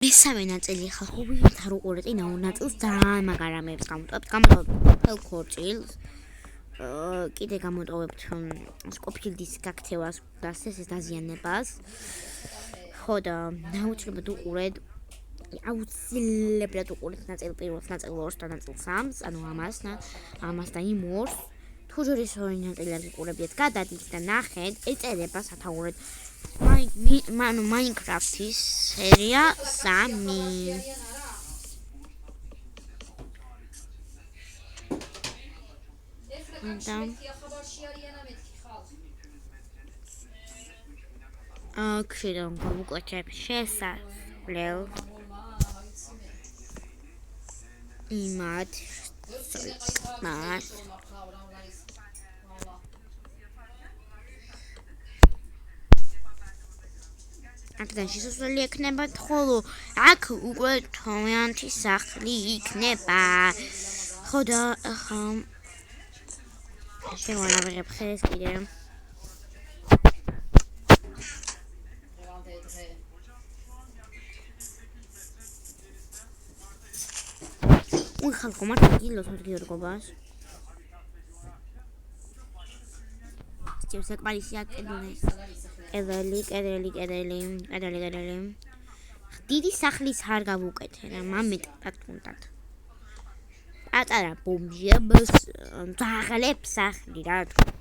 მესამე ნაწილი ხალხური თარო ყურეტინა ნაწილს ძალიან მაგარამებს გამოტოვებთ ქორჭილს კიდე გამოტოვებთ სკოფილდის გაქცევას და ეს დაზიანებას ხო და აუცილებლად უყურეთ აუცილებლად უყურეთ ნაწილ პირველს ნაწილ ორს და ნაწილ სამს ანუ ამას და იმ ორს თუ ჯერის ორი ნაწილი არ გიყურებიათ გადადით და ნახეთ ეწერება სათაურად Minecraft-ის სერია 3 აქედან გავუკეთებ შესასვლელ იმად მას აქედან შესასვლელი ექნება ხოლო აქ უკვე თომიანთი სახლი იქნება ხო და შევანავიღებ ხეს კიდე უი ხალხო მართლა გილოს მდგიორგობას სჭირს აკმარისია კედელი დიდი სახლის არ გავუკეთე რა მამეტად თუნდაც პატარა ბომბებს ძაღლებს სახლი რა თქმა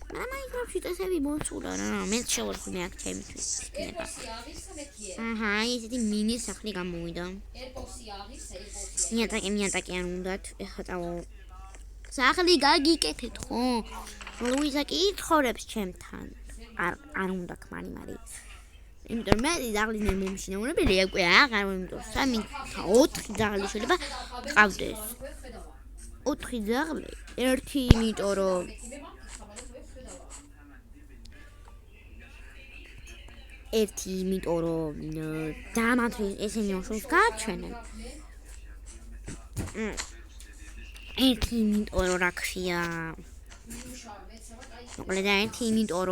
უნდა Minecraft-ში წესები მოსულა რა მე შევარდნი აქ ჩემთვის იქნება ესეთი მინი სახლი გამოვიდა მიატაკე არ უნდათ ეხლა წავა სახლი გაგიკეთეთ ხო ლუიზა კი ითხოვებს ჩემთან არ უნდა ქმარი იმიტომ მე ძაღლი მე მომშინაურებელი უკვე აღარ იმიტომ 4 ძაღლი შეიძლება ყავდეს 4 ძაღლი ერთი იმიტომ რომ დამათრი ესენი ოშოს გაჩვენენ ერთი იმიტომ რომ რა ქვია მოკლედ ერთი იმიტომ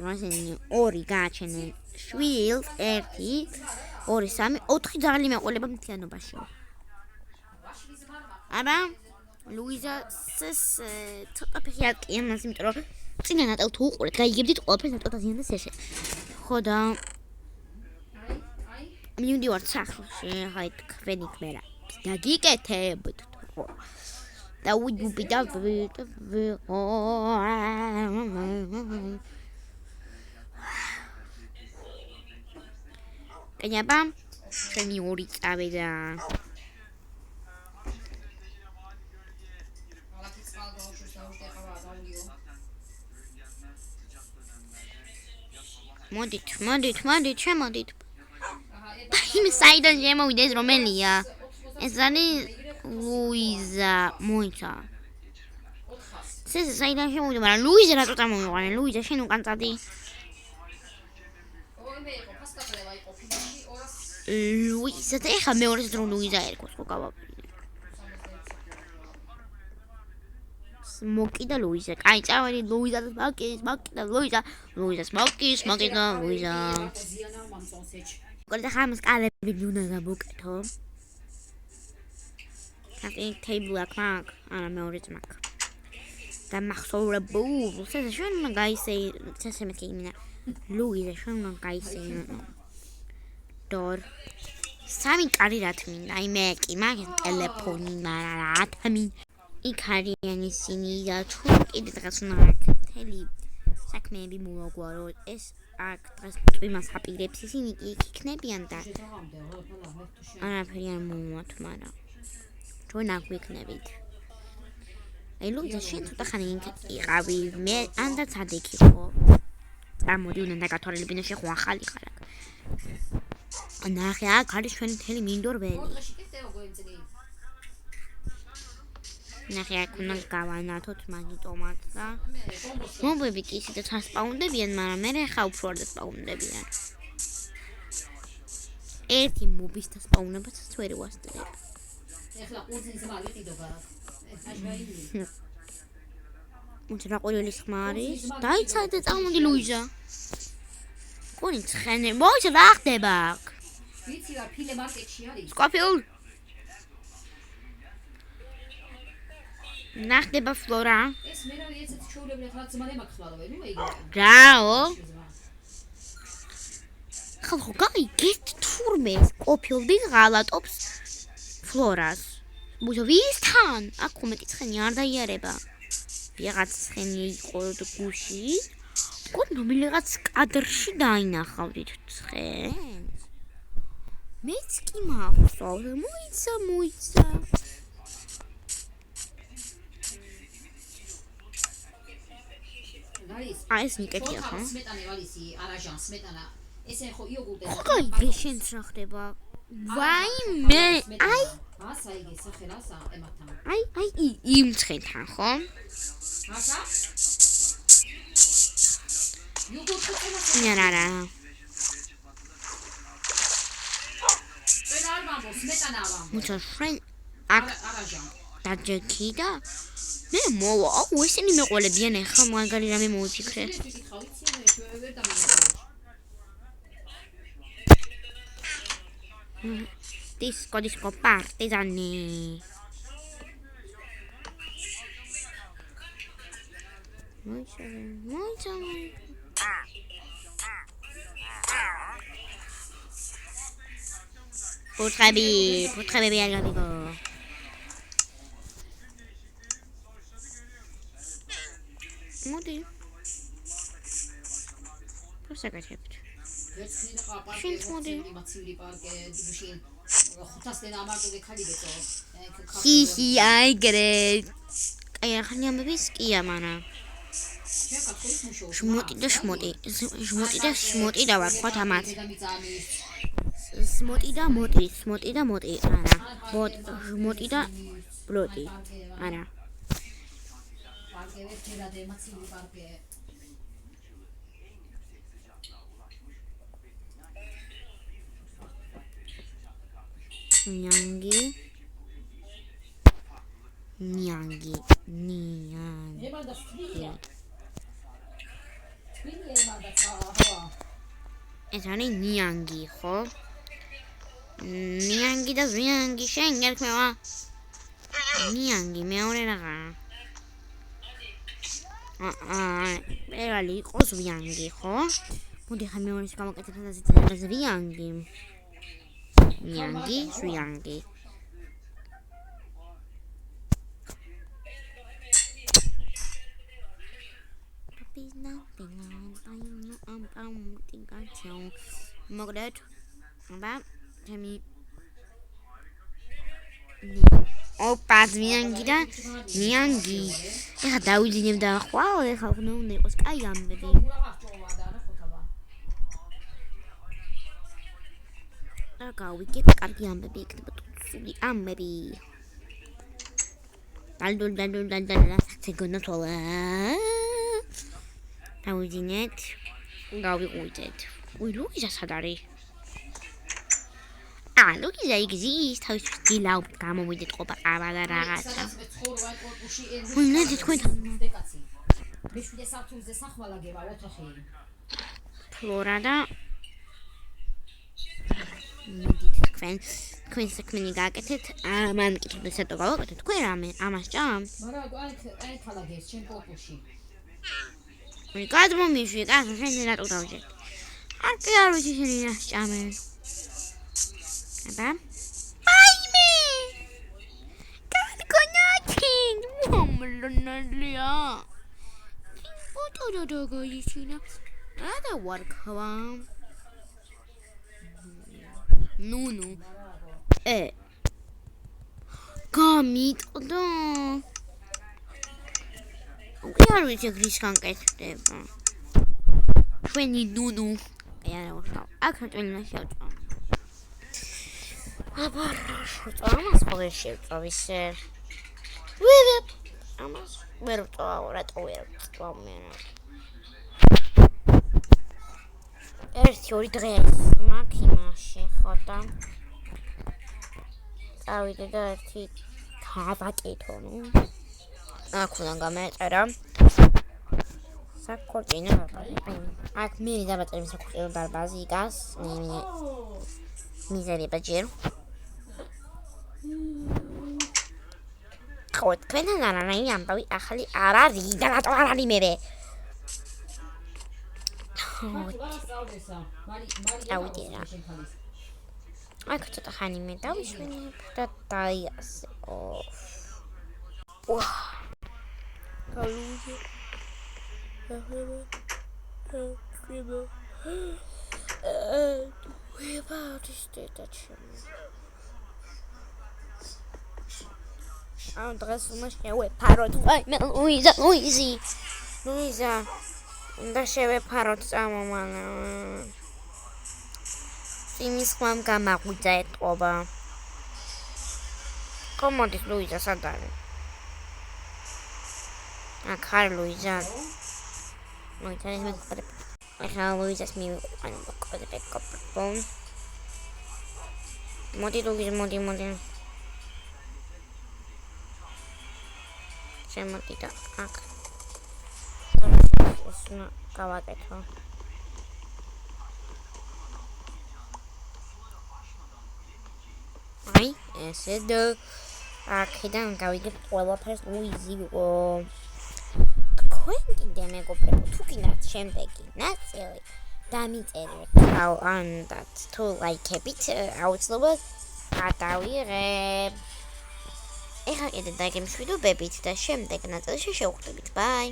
რომ ესენი ორი გაჩვენენ შვილს 1 2 3 4 ძაღლი მეყოლება მთლიანობაში აბა ლუიზა ცოტა ფეხი ატკიამას იმიტომ რომ წინა ნაწილ თუ უყურეთ გაიგებდით ყველაფერს ნატო დაზიანდეს ესე ხო და მივდივართ სახლში აი თქვენი კმერა გაგიკეთებთ ხო და უჯუბი და კენიაბა ჩვენი ორი წავიდა მოდით შემოდით იმ საიდან შემოვიდეს რომელია ეს არის ლუიზა მოიცა საიდან შემოვიდა მაგრამ ლუიზა რატო წამოვიყვანე ლუიზა შენ უკან წადი ლუიზა ეხა მეორეს დრო ლუიზა ერქოს ხო გავაფრინე Smoky და ლუიზა. კაი, წავედი ლუიზა და სმოკი და ლუიზა. კოლე ხამს კალები უნდა გავუკეთო. აი, ტეიბლ აქ, არა მეორეც მაგ. და მახსოვრებულ, შენ მაგაისე, წესემეთი იმინა. ლუიზა შენ მაგაისე. დორ. სამი კარი რა თმინდა, აი მე კი მაგ ტელეფონი მარა რა თმინდა. იქ არიან ისინი და თუ კიდე დღეს უნდა მთელი საქმეები მოვაგვარო ეს აქ დღეს იმას აპირებს ისინი კი იქ იქნებიან და არაფერი არ მომვათ მაგრამ ჩვენ აქ ვიქნებით აი ლუიზა შენ ცოტა ხანი იყავი მე ანდაც ადექი ხო წამოდი უნდა დაგათვალებინო შეხო ახალი ხარ აქ ნახე აქ არის ჩვენი მთელი მინდორველი ნახე აქ უნდა გავანათოთ მაგიტომატ და მომბები კი ისედაც არ სპაუნდებიან მაგრამ მე ხა უფრო არ დასპაუნდებიან ერთი მობის და სპაუნებაც ვერ ვასწრებ ეხლა ყურძნის მაგიტიდობა რა ყოლელის ხმა არის დაიცადე წამოდი ლუიზა თქვენი ცხენი მოიცა რა ხდება აქ? ვიცი რა ფილე მარკეტში არის. სკოფილ ნახდება ფლორა. ეს მე რა ესეთი ჩაულებრად რაც მალე მაგხვალავე, ნუ ეგ. რაო? ხალხო გაიგეთ თურმე სკოფილდი ღალატობს ფლორას. მოიცა ვისთან? აქ ხომ ეკითხენი არ დაიარება. ვიღაც ცხენი იყო გუში. რომელიღაც კადრში დაინახავდით ცხენს. მეც კი მახსოვს. მოიცა. ეს ნიკეთია ხო? სმეტანა ვალისი, არაჟან სმეტანა. ესე ხო იოგურტი. გაიგე შენც რა ხდება? ვაიმე, აი. ასა იგი სახელასა ემათან. აი იმ ცხენთან ხო? ასა? იოგურტი რა. წენა არ ვამბობ, სმეტანა ვამბობ. მოიცა შენ აქ არაჟან. დაჯექი და მე მოვა, აუ ესენი მეყოლებიან ახლა მაგარი რამე მოვიფიქრე. Disco partizani. Moița. Potrebe bien amigo. Modi. Proszę gadać. შენ მოდი. ჰი აიგრე. აი ახალი ამბების კია მანა. შმოტი და ვარ ხოთ ამათ. სმოტი და მოდი. არა. შმოტი და ბლოტი. არა. Nyangi. ეს არის ნიანგი, ხო? ნიანგი და ზიანგი შენ გერქმევა. ნიანგი მეორე რაღა. ეგალი იყოს ზიანგი, ხო? მოდი ხა მეორეს გამოკეთებ და ზიანგი. ნიანგი, ზიანგი. მოგდეთ აბა თემი ოპა ზიანგი და ნიანგი ეხა დავიძინებ და ხვალ ეხა უნდა იყოს კაი ამბები და გავიგეთ კარგი ამბები იქნება ცუდი ამბები დალ სეგონათოლა დავიძინეთ გავიყვიდეთ უი ლუიზა სად არის ლუიზა იგზის თავისთვის დილაობით გამოვიდეთ ყობა ყავა და რაღაცა ნედი თქვენთან მეშვიდე საფთულზე სახვალაგება ოთახი ფლორა და მიდით თქვენ საქმენი გააკეთეთ მან მკითხოთ ესეთო გავაკეთეთ თქვენ რამე ამას ჭამთ მაგრამ აი ხალაგეს ჩემ კოპუში მე გადმომიშვი კაცო შენ რატო დავჭერ არ კი არ ვიცი შენი რას ჭამე აბა აიმე კანკონაჩინ მომლონალია პოტოდოდოგო ისინა რა ვარქვა ნუნუ გამიტყდა კი არ ვიცი გრისგან კეთდება ჩვენი ნუნუ არა ვარ აქ რატომ შევწავ აბა ამას ხოლმე შევწავ ისე ვიდე ამას ვერ ვწავ რატო ვერ ვწავ მე ერთი ორი დღეს მაგ იმაში ხოდა წავიდე და ერთი დავაკეთო ნუ აქ უნდა გამეწერა საკურჭინო დარბაზი. აქ მე დავაწერე საკურჭინო დარბაზი იგას. მიზერია ჯერ. ხო, თქვენთან არანაირი ამბავი ახალი არ არის და რატო არ არის მე? დავიდე რა. აქ ცოტა ხანი მე დავიშვენებ და დაიასეო. დღეს უნდა შევეფაროთ. ვაიმე, ლუიზა, უნდა შევეფაროთ წამომანა. იმის ხმამ გამაღვიძა ეთყობა. კომოდის ლუიზა სად არის? აქ ხარ ლუიზა. ახლა ლუიზას მივიყვანი მოკოდებეკოპო. მოდი ლუიზა, მოდი. შემოდი და აქ. ეს უნდა გავაკეთო. აი, ესე და აქედან გავიგებ ყველაფერს ლუიზიო. თქვენ კიდე მეგობრებო, თუ გინდათ შემდეგი ნაწილი დამიწერეთ ანდათ თუ ლაიქებით, აუცილებლად გადავიღებ. ეხლა კიდე დაგემშვიდობებით და შემდეგ ნაწილში შევხვდებით. ბაი.